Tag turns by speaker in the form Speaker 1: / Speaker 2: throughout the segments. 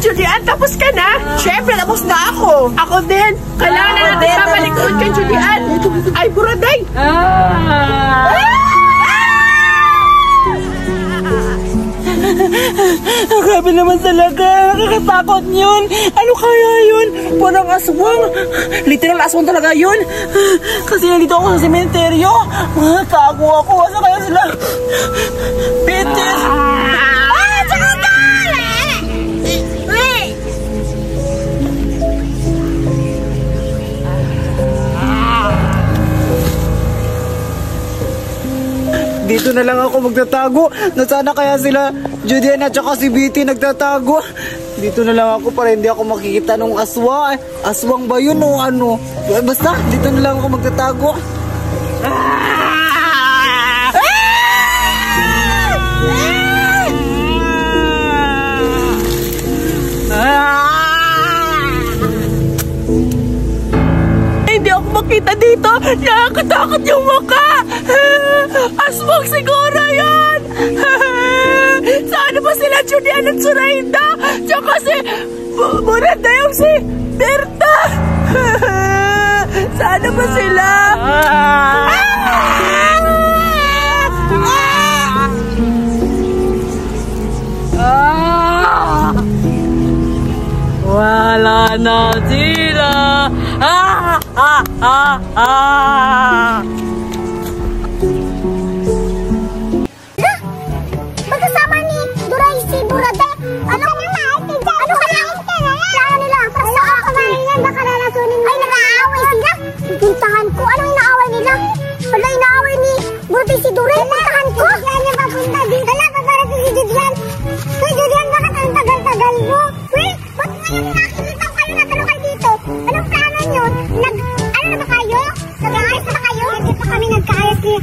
Speaker 1: Julian, tapos ka na? Siyempre, tapos na ako. Ako din. Kailangan na natin papalikod kay Julian. Ay, buraday!
Speaker 2: Grabe naman talaga. Nakakatakot yun. Ano kaya yun? Parang aswang. Literal aswang talaga yun. Kasi nandito ako sa sementeryo. Tago ako. Asa kaya sila? Bitis! Dito na lang ako magtatago. Nasana kaya sila Julian at saka si Bitty nagtatago. Dito na lang ako para hindi ako makikita ng aswang. Aswang ba yun o ano? Basta, dito na lang ako magtatago.
Speaker 1: Hindi ako makita dito. Nakakatakot yung mukha. Aswang siguro yun. Saan ba sila Julian at Zoraida? Tsaka si Muranda yung si Berta. Saan ba sila? Wala na sila.
Speaker 3: Magkasama ni Duray si Buraday. Ano kaya? Ano kaya? Plano nila. Basta ako mahingan. Baka nalasunin mo. Ay, nag-aaway sila. Puntahan ko. Anong inaaway nila? Wala, inaaway ni Buraday si Duray. Puntahan ko. Yan yung papunta dito. Wala, paparating si Julian. Hey, Julian, bakit ang tagal-tagal mo? Well, ba't ngayon nakikita kayo na talukay dito? Anong plano nyo? Ano na ba kayo? Nag-aayos na ba kayo? Hindi pa kami nagkaayos ni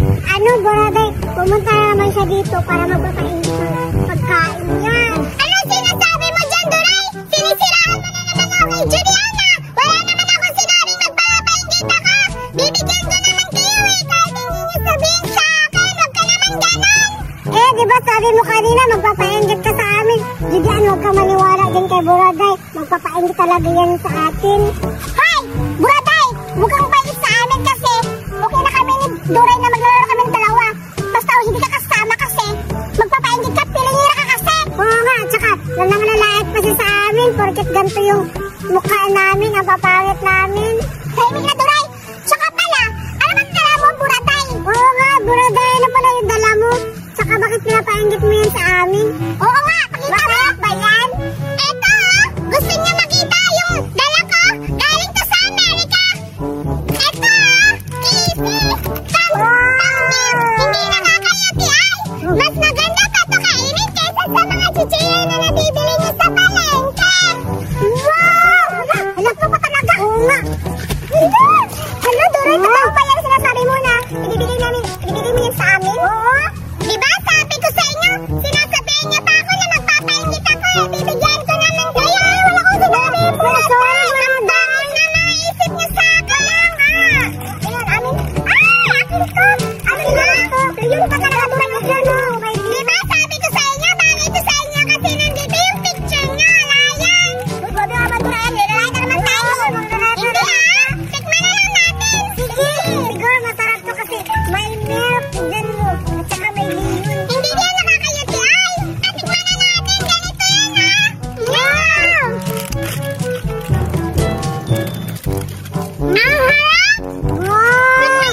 Speaker 3: Buraday. Pumunta na naman siya dito para magpapainit ng pagkain yan. Ano sinasabi mo dyan, Duray? Sinisiraan mo na naman ako kay Juliana. Wala naman ako sinabing magpapainit ako. Bibigyan ko naman kayo eh. Kahit hindi niyo sabihin sa akin, huwag ka naman ganon. Eh, di ba sabi mo kanina magpapainit ka sa amin? Julian, huwag ka maniwala din kay Buraday. Magpapainit talaga yan sa atin. Hoy! Buraday! Huwag kang pait sa amin kasi okay na kami ni Duray na maglalaro kami ng dalawa. Basta hindi ka kasama kasi magpapainggit ka, pilingira ka kasi. Oo nga, tsaka lalang-lalait pa siya sa amin porket ganito yung mukha namin, ang papangit namin. Tahimik na, Duray! Tsaka pala, ano bang dala mo, Buraday? Oo nga, Buraday, ano pala yung dala mo? Tsaka bakit pinapainggit mo yan sa amin? Oo nga, pakita mo ba yan? Eto, gusto niyo makita yung dala ko? Galing to sa Amerika. Eto, easy. Hindi nakakayati ay. Mas maganda pa ito kainin kaysa sa mga chichirya na nabibili niyo sa palengke. Wow! Alam mo pa talaga? Oo nga. Hala, Duray, totoo ba yan sinasabi mo na ibibigay mo yan sa amin? Oo. Diba sabi ko sa inyo, sinasabihin niya pa ako na magpapainggit ako. Ibibigyan ko naman kayo. Wala ko sinabi po. Sorry, ang dami na naisip niyo sa akin lang ah. Ayan, amin. Ay, akin to. Amin na. Yun pa talaga Duray ko dyan oh. Diba sabi ko sa inyo, bagay ito sa inyo kasi nandito yung picture niya. Alayan. Grabe naman Duray, nilalay ka naman tayo. Hindi ah, tikman na lang natin. Sige, siguro masarap to kasi may milk din mo. At saka may liyon. Hindi yan nakakayati ay. At tikman na natin, ganito yan ah. Wow! Ang harap! Wow!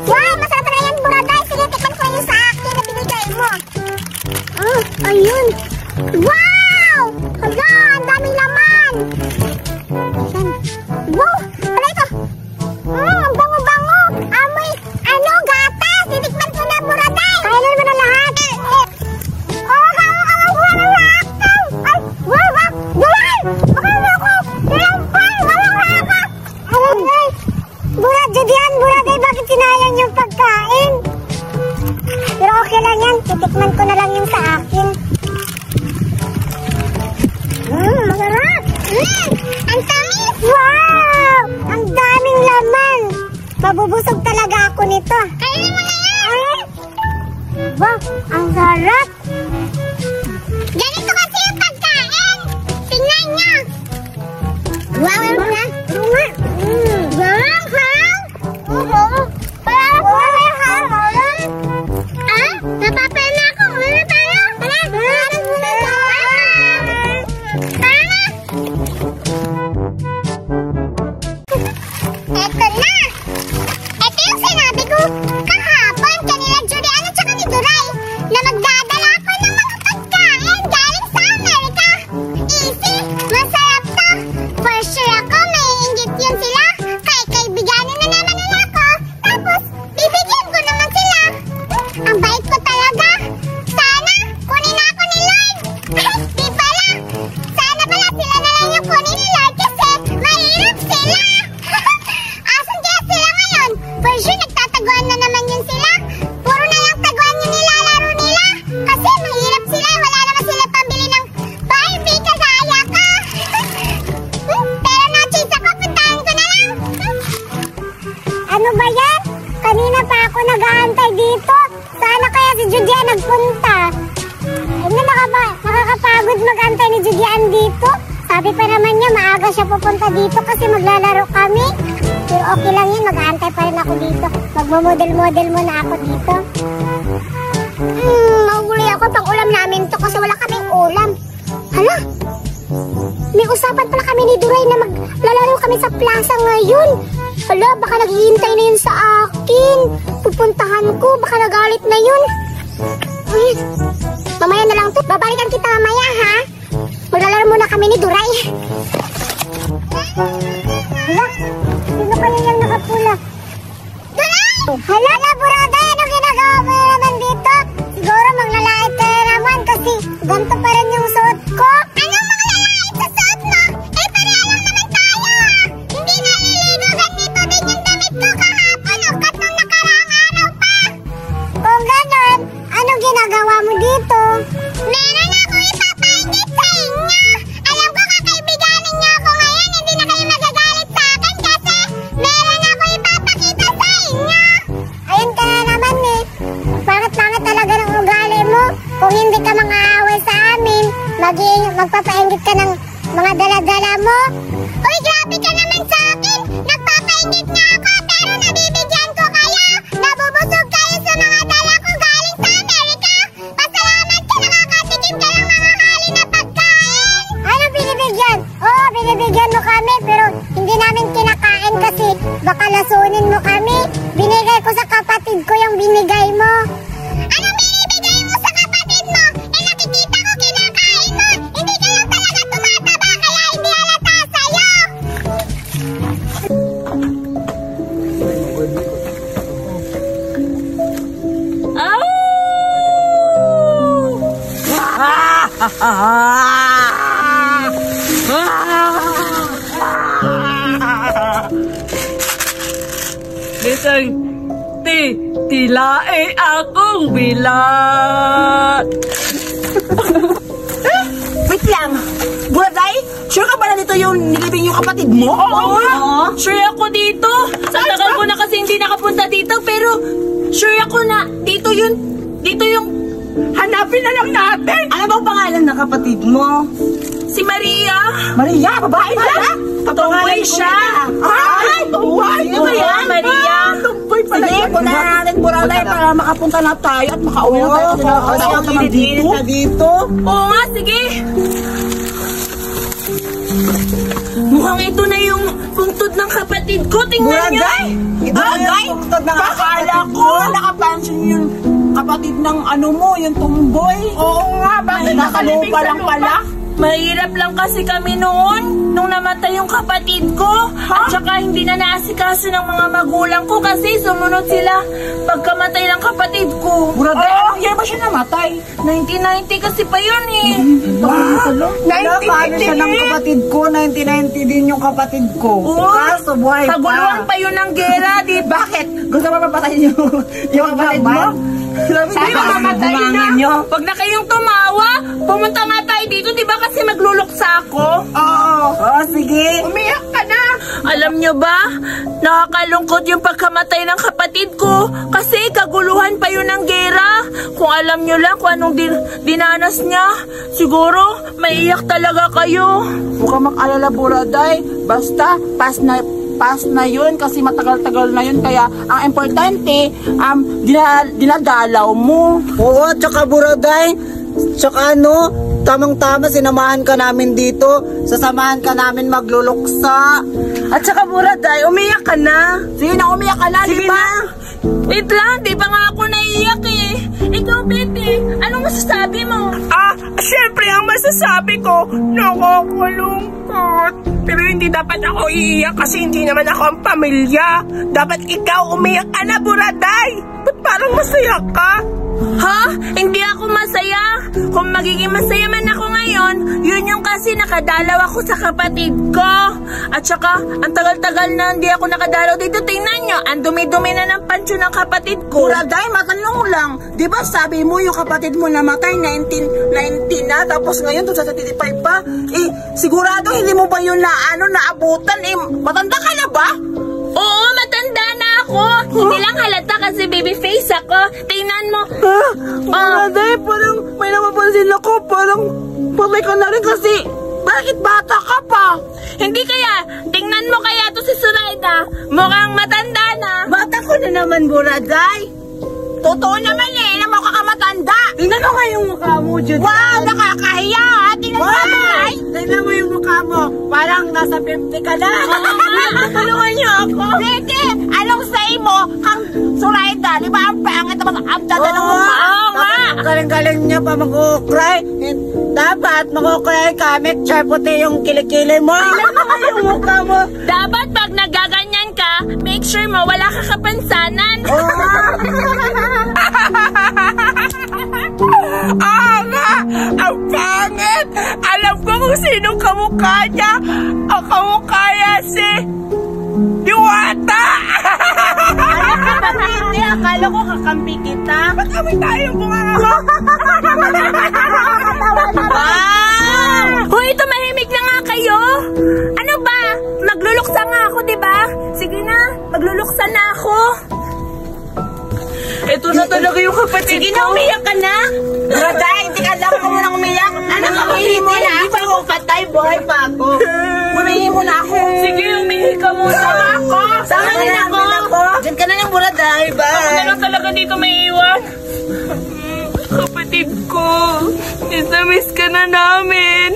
Speaker 3: Wow, masarap na yan, Buraday. Sige, tikman ko yung sa akin na binigay mo. Oh, ayun. Wow! Hala, ang daming laman. Ayan. Wow! Wala ito. Ang bango-bango. Amoy, ano, gatas. Titikman ko na, Buraday. Kailan mo na lahat. Oh, hawak-hawak mo na lahat. Ay, wow! Duray! Baka mo ako. Nilampay! Hawak-hawak! Ay, Buraday, bakit sinayang yung pagkain? Pero okay lang yan. Titikman ko na lang yung sa akin. Masarap! Ang tamis! Wow! Ang daming laman! Mabubusog talaga ako nito. Kainin mo na yan! Wow, ang sarap! Ganito kasi yung pagkain! Tingnan niya! Wow, ano na? Parang may hamon. Ah? Napapala ako. Ano tayo? Tara! Eto na! Ito yung sinabi ko kahapon kanila Julian at saka ni Duray na magdadala ako ng mga pagkain galing sa Amerika. Easy! Masarap to! For sure ako may inggit yun sila. Kaibiganin na naman nila ako. Tapos, bibigyan ko naman sila. Ang bait ko talaga. Sana, kunin na ako ni Lord. Di pala. Sana pala sila na lang yung kunin ni Lord kasi mahirap sila. Asan kaya sila ngayon? For sure, nagtataguan na naman yun sila. Puro na lang taguan yung nilalaro nila. Kasi mahirap sila. Wala naman sila pambili ng Barbie. Kasaya ka. Pero na-chase ako. Puntahan ko na lang. Ano ba yan? Kanina pa ako nag-aantay dito. Sana kaya si Judian nagpunta. Ano, nakakapagod mag-antay ni Judian dito. Sabi pa naman niya maaga siya pupunta dito kasi maglalaro kami. Pero okay lang yun, mag-aantay pa rin ako dito. Magmamodel-model muna ako dito. Mahuli ako pang ulam namin to kasi wala kaming ulam. Hala? May usapan pala kami ni Duray na maglalaro kami sa plaza ngayon. Hala, baka naghihintay na yun sa akin. Pupuntahan ko, baka nagalit na yun. Mamaya na lang to. Babalikan kita mamaya, ha? Maglalaro muna kami ni Duray. Hala, sino kaya yung nakapula? Duray! Hala, Buraday, ano ginagawa mo naman dito? Siguro maglalait ka na naman kasi ganito pa rin yung suot ko. Ano maglalait sa suot mo? Eh, pareha lang naman tayo, ha? Hindi naliligo, ganito din yung damit ko kahapon o kat nung nakaraang araw pa. Kung ganon, anong ginagawa mo dito? Meron ako ipapaingit sa inyo. Alam ko kakaibiganin niyo ako ngayon, hindi na kayo magagalit sa akin kasi meron ako ipapakita sa inyo. Ayun ka na naman eh. Pangit-pangit talaga ng ugali mo. Kung hindi ka mang-aaway sa amin, magpapaingit ka ng mga dala-dala mo. Uy, grabe ka naman sa akin. Nagpapaingit nga ako pero nabibigyan ko kayo. Nabubusog kayo sa mga dala ko galing sa Amerika. Pasalamat ka, nakakatikim ka ng mga hali na pagkain. Anong binibigyan? Oo, binibigyan mo kami pero hindi namin kinakain kasi baka lasunin mo kami. Binigay ko sa kapatid ko yung binigay mo. Anong binibigay mo sa kapatid mo? Eh, nakikita ko kinakain mo. Hindi ka lang talaga tumataba kaya hindi halata sa'yo.
Speaker 2: Lisang tilae akong bilat.
Speaker 1: Wait lang. Buraday, sure ka ba na dito yung nilibing yung kapatid mo?
Speaker 2: Oo. Sure ako dito. Sa tagal ko na kasi hindi nakapunta dito pero sure ako na dito yun. Dito yung
Speaker 1: Hanapin na lang natin.
Speaker 2: ano bang pangalan ng kapatid mo? Si Maria.
Speaker 1: Maria, babae siya?
Speaker 2: Tumboy siya.
Speaker 1: Ay, tumboy.
Speaker 2: Sino ba yan, Maria?
Speaker 1: Tumboy pala
Speaker 2: Sige,
Speaker 1: yan.
Speaker 2: punta na natin Buraday para makapunta na tayo at makauwi na tayo kasi dito. Oo nga, sige. Mukhang ito na yung bungtod ng kapatid ko. Tingnan niyo.
Speaker 1: Buraday, akala ko nakapansin yung kapatid ng ano mo, yung tumboy. Oo nga, bakit nakalibing pa lang pala?
Speaker 2: Mahirap lang kasi kami noon nung namatay yung kapatid ko. At saka hindi na naasikaso ng mga magulang ko kasi sumunod sila pagkamatay ng kapatid ko.
Speaker 1: Buraday, anong year ba siya namatay?
Speaker 2: 1990 kasi pa yun eh.
Speaker 4: Paano siya ng kapatid ko? 1990 din yung kapatid ko.
Speaker 2: Oo.
Speaker 4: Kaso buhay pa.
Speaker 2: Kaguluhan pa yun ng gera, di ba?
Speaker 4: Bakit? Gusto mo mapatayin yung kapatid mo?
Speaker 2: Sabi mo mamatay na. Huwag na kayong tumawa. Pumunta nga tayo dito, di ba kasi magluluksa ako?
Speaker 4: Oo. Oo, sige.
Speaker 1: Umiyak ka na.
Speaker 2: Alam nyo ba, nakakalungkot yung pagkamatay ng kapatid ko kasi kaguluhan pa yun ng gera. Kung alam nyo lang kung anong dinanas niya, siguro maiyak talaga kayo.
Speaker 1: Huwag kang mag-alala, Buraday. Basta, pass na yun kasi matagal-tagal na yun. Kaya, ang importante, dinadalaw mo.
Speaker 4: Oo, tsaka Buraday, tsaka tamang-tama, sinamahan ka namin dito. Sasamahan ka namin magluluksa.
Speaker 2: At saka Buraday, umiyak ka na.
Speaker 1: Sige na, umiyak ka na,
Speaker 2: Sige
Speaker 1: di ba?
Speaker 2: na. Wait lang, di pa nga ako naiiyak eh. Ikaw, Betty, anong masasabi mo?
Speaker 5: Siyempre, ang masasabi ko, nakakalungkot. Pero hindi dapat ako iiyak kasi hindi naman ako ang pamilya. Dapat ikaw umiyak ka na, Buraday. Ba't parang masaya ka?
Speaker 2: Ha? Hindi ako masaya. Kung magiging masaya man ako ngayon, yun yung kasi nakadalaw ako sa kapatid ko. At saka, ang tagal-tagal na hindi ako nakadalaw dito. Tingnan nyo, ang dumi-dumi na ng pansyo ng kapatid ko.
Speaker 1: Buraday, matanong lang. Di ba sabi mo yung kapatid mo namatay 19 na, tapos ngayon doon sa 35 pa? Eh, sigurado hindi mo ba yun naabutan? Eh, matanda ka na ba?
Speaker 2: Oo, matanda na ako. Hindi lang halata kasi baby face ako. Tingnan mo.
Speaker 1: Buraday, parang may napapansin ako. Parang patay ka na rin kasi bakit bata ka pa?
Speaker 2: Hindi kaya, tingnan mo kaya to si Zoraida. Mukhang matanda na.
Speaker 1: Bata ko na naman, Buraday. Totoo naman eh, na makakamatanda. Tingnan mo nga yung mukha mo, Judy. Wow, nakakahiya. Tingnan mo, Buraday. Tingnan mo yung mukha mo. Parang nasa 50 ka na. Tulungan niyo ako. Sige, anong say mo kang Zoraida? Di ba ang pangit naman ang dada ng mukha?
Speaker 2: Oo nga.
Speaker 4: Galing-galing niya pa mag-ukray. Dapat mag-ukray ka, make sure puti yung kilikili mo.
Speaker 1: Tingnan mo yung mukha mo.
Speaker 2: Dapat pag nagaganyan ka, make sure mo wala ka kapansanan.
Speaker 5: Nga! Ang pangit! Alam ko kung sinong kamukha niya. Ang kamukha niya si Diwata!
Speaker 1: Hindi, akala ko kakampi kita.
Speaker 5: Ba't kami tayong bunganga?
Speaker 2: Hoy, tumahimik na nga kayo. Ano ba? Magluluksa nga ako, di ba? Sige na, magluluksa na ako.
Speaker 1: Ito na talaga yung kapatid
Speaker 2: Sige na, umiyak ka na.
Speaker 1: Buraday, hindi ka lang mo nang umiyak. Ano ka, umihi mo na. Hindi pa ako patay, buhay pa ako. Umihi mo na ako.
Speaker 2: Sige, umihi ka muna.
Speaker 1: Sama ako.
Speaker 2: Sama din ako.
Speaker 1: Diyan ka na lang, Buraday.
Speaker 2: Ako na
Speaker 1: Bye.
Speaker 2: lang talaga dito may iwan. Kapatid ko, miss ka na namin.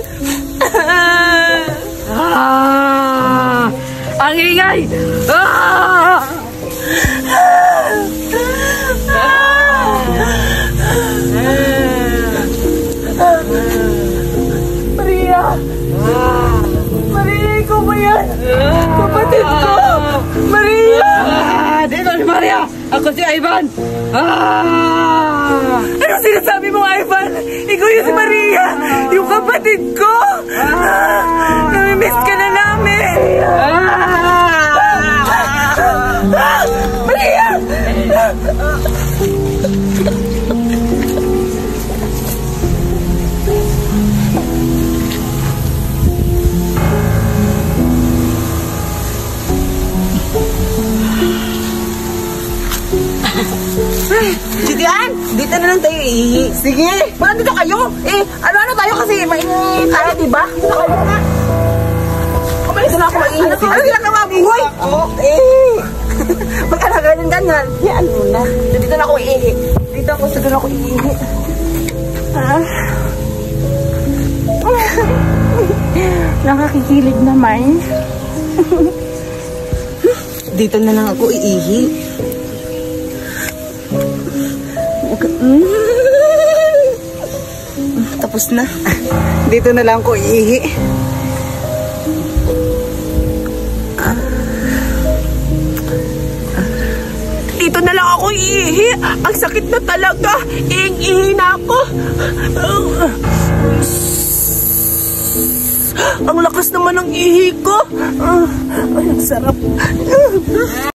Speaker 5: Ang ingay!
Speaker 2: Maria! Maria, ikaw ba yan? Kapatid ko! Maria!
Speaker 5: Dito si Maria! Ako si Ivan!
Speaker 2: Ano sinasabi mo, Ivan? Ikaw yung si Maria! Yung kapatid ko! Namimiss ka na namin! Maria!
Speaker 1: Judian, dito na lang tayo iihi. Sige. Wala dito kayo. Eh, ano tayo kasi mainit tayo, diba? Dito kayo na. Dito na ako maiihi. Ano ginagawa mo? Hoy! Ba't ka na ganyan? Yan muna. Dito na ako iihi. Dito ako, sa doon ako iihi.
Speaker 2: Nakakikilig naman.
Speaker 1: Dito na lang ako iihi. Tapos na. Dito na lang ako iihi.
Speaker 5: Dito na lang ako iihi. Ang sakit na talaga. Iing-ihi na ako. Ang lakas naman ng ihi ko. Ay, ang sarap.